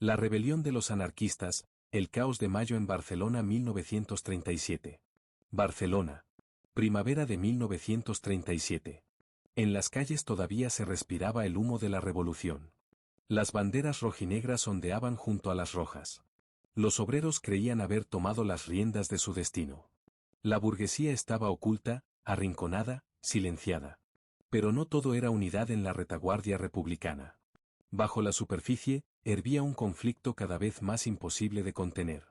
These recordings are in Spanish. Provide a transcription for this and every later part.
La rebelión de los anarquistas, el caos de mayo en Barcelona 1937. Barcelona. Primavera de 1937. En las calles todavía se respiraba el humo de la revolución. Las banderas rojinegras ondeaban junto a las rojas. Los obreros creían haber tomado las riendas de su destino. La burguesía estaba oculta, arrinconada, silenciada. Pero no todo era unidad en la retaguardia republicana. Bajo la superficie, hervía un conflicto cada vez más imposible de contener.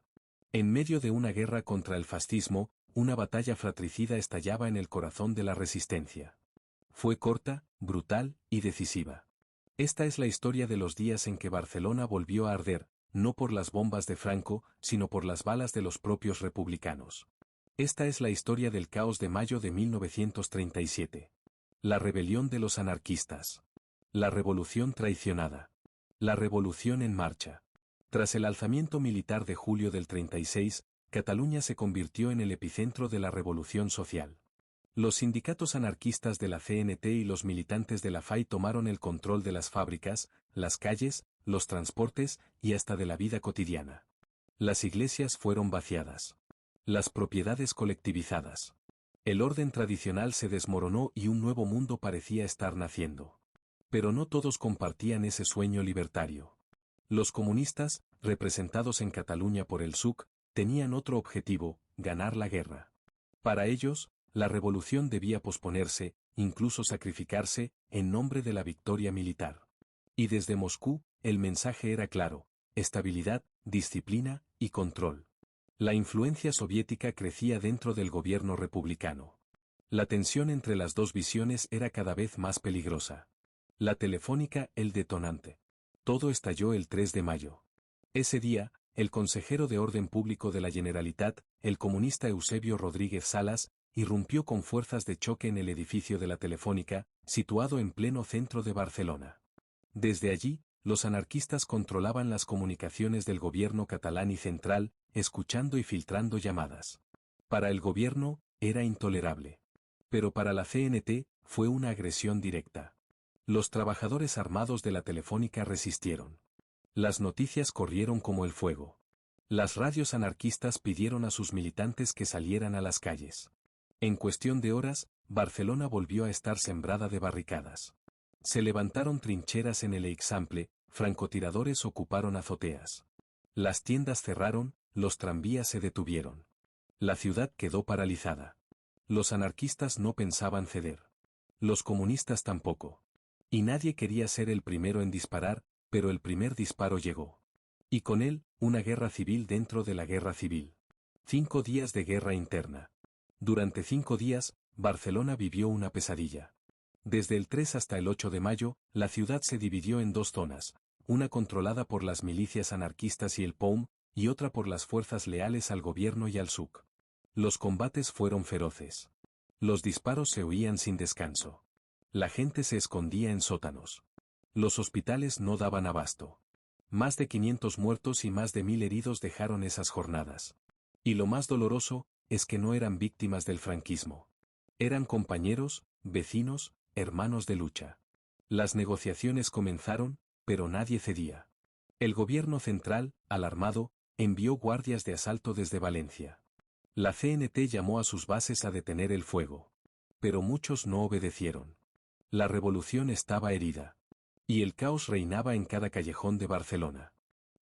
En medio de una guerra contra el fascismo, una batalla fratricida estallaba en el corazón de la resistencia. Fue corta, brutal y decisiva. Esta es la historia de los días en que Barcelona volvió a arder, no por las bombas de Franco, sino por las balas de los propios republicanos. Esta es la historia del caos de mayo de 1937. La rebelión de los anarquistas. La revolución traicionada. La revolución en marcha. Tras el alzamiento militar de julio del 36, Cataluña se convirtió en el epicentro de la revolución social. Los sindicatos anarquistas de la CNT y los militantes de la FAI tomaron el control de las fábricas, las calles, los transportes y hasta de la vida cotidiana. Las iglesias fueron vaciadas. Las propiedades colectivizadas. El orden tradicional se desmoronó y un nuevo mundo parecía estar naciendo. Pero no todos compartían ese sueño libertario. Los comunistas, representados en Cataluña por el SUC, tenían otro objetivo: ganar la guerra. Para ellos, la revolución debía posponerse, incluso sacrificarse, en nombre de la victoria militar. Y desde Moscú, el mensaje era claro: estabilidad, disciplina y control. La influencia soviética crecía dentro del gobierno republicano. La tensión entre las dos visiones era cada vez más peligrosa. La Telefónica, el detonante. Todo estalló el 3 de mayo. Ese día, el consejero de Orden Público de la Generalitat, el comunista Eusebio Rodríguez Salas, irrumpió con fuerzas de choque en el edificio de la Telefónica, situado en pleno centro de Barcelona. Desde allí, los anarquistas controlaban las comunicaciones del gobierno catalán y central, escuchando y filtrando llamadas. Para el gobierno, era intolerable. Pero para la CNT, fue una agresión directa. Los trabajadores armados de la Telefónica resistieron. Las noticias corrieron como el fuego. Las radios anarquistas pidieron a sus militantes que salieran a las calles. En cuestión de horas, Barcelona volvió a estar sembrada de barricadas. Se levantaron trincheras en el Eixample, francotiradores ocuparon azoteas. Las tiendas cerraron, los tranvías se detuvieron. La ciudad quedó paralizada. Los anarquistas no pensaban ceder. Los comunistas tampoco. Y nadie quería ser el primero en disparar, pero el primer disparo llegó. Y con él, una guerra civil dentro de la guerra civil. 5 días de guerra interna. Durante 5 días, Barcelona vivió una pesadilla. Desde el 3 hasta el 8 de mayo, la ciudad se dividió en dos zonas, una controlada por las milicias anarquistas y el POUM, y otra por las fuerzas leales al gobierno y al SUC. Los combates fueron feroces. Los disparos se oían sin descanso. La gente se escondía en sótanos. Los hospitales no daban abasto. Más de 500 muertos y más de 1000 heridos dejaron esas jornadas. Y lo más doloroso, es que no eran víctimas del franquismo. Eran compañeros, vecinos, hermanos de lucha. Las negociaciones comenzaron, pero nadie cedía. El gobierno central, alarmado, envió guardias de asalto desde Valencia. La CNT llamó a sus bases a detener el fuego. Pero muchos no obedecieron. La revolución estaba herida. Y el caos reinaba en cada callejón de Barcelona.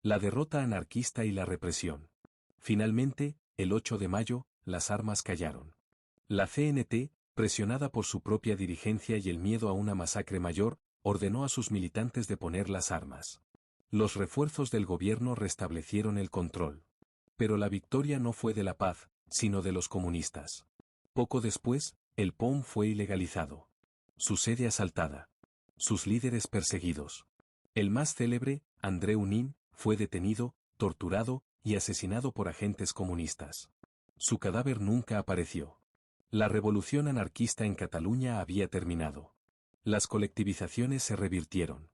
La derrota anarquista y la represión. Finalmente, el 8 de mayo, las armas callaron. La CNT, presionada por su propia dirigencia y el miedo a una masacre mayor, ordenó a sus militantes de poner las armas. Los refuerzos del gobierno restablecieron el control. Pero la victoria no fue de la paz, sino de los comunistas. Poco después, el POUM fue ilegalizado. Su sede asaltada. Sus líderes perseguidos. El más célebre, Andreu Nin, fue detenido, torturado y asesinado por agentes comunistas. Su cadáver nunca apareció. La revolución anarquista en Cataluña había terminado. Las colectivizaciones se revirtieron.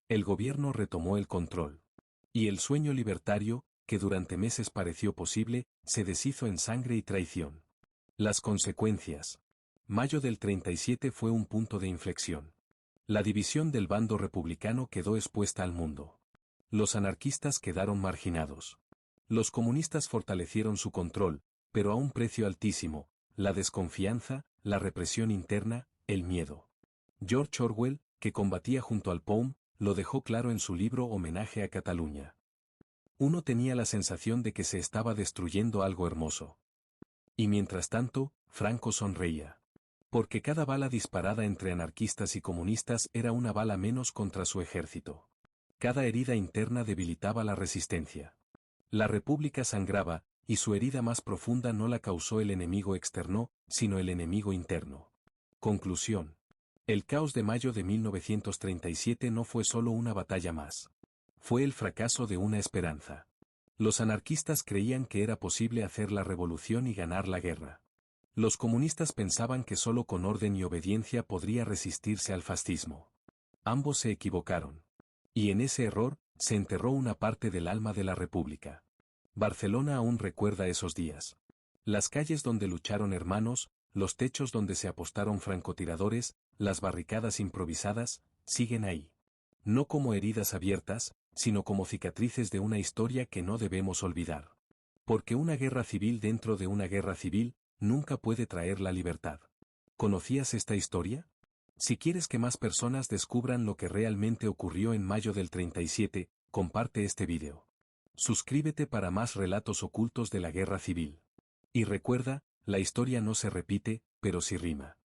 El gobierno retomó el control. Y el sueño libertario, que durante meses pareció posible, se deshizo en sangre y traición. Las consecuencias. Mayo del 37 fue un punto de inflexión. La división del bando republicano quedó expuesta al mundo. Los anarquistas quedaron marginados. Los comunistas fortalecieron su control, pero a un precio altísimo: la desconfianza, la represión interna, el miedo. George Orwell, que combatía junto al POUM, lo dejó claro en su libro Homenaje a Cataluña. Uno tenía la sensación de que se estaba destruyendo algo hermoso. Y mientras tanto, Franco sonreía. Porque cada bala disparada entre anarquistas y comunistas era una bala menos contra su ejército. Cada herida interna debilitaba la resistencia. La República sangraba, y su herida más profunda no la causó el enemigo externo, sino el enemigo interno. Conclusión. El caos de mayo de 1937 no fue solo una batalla más. Fue el fracaso de una esperanza. Los anarquistas creían que era posible hacer la revolución y ganar la guerra. Los comunistas pensaban que solo con orden y obediencia podría resistirse al fascismo. Ambos se equivocaron. Y en ese error, se enterró una parte del alma de la República. Barcelona aún recuerda esos días. Las calles donde lucharon hermanos, los techos donde se apostaron francotiradores, las barricadas improvisadas, siguen ahí. No como heridas abiertas, sino como cicatrices de una historia que no debemos olvidar. Porque una guerra civil dentro de una guerra civil, nunca puede traer la libertad. ¿Conocías esta historia? Si quieres que más personas descubran lo que realmente ocurrió en mayo del 37, comparte este video. Suscríbete para más relatos ocultos de la guerra civil. Y recuerda, la historia no se repite, pero sí rima.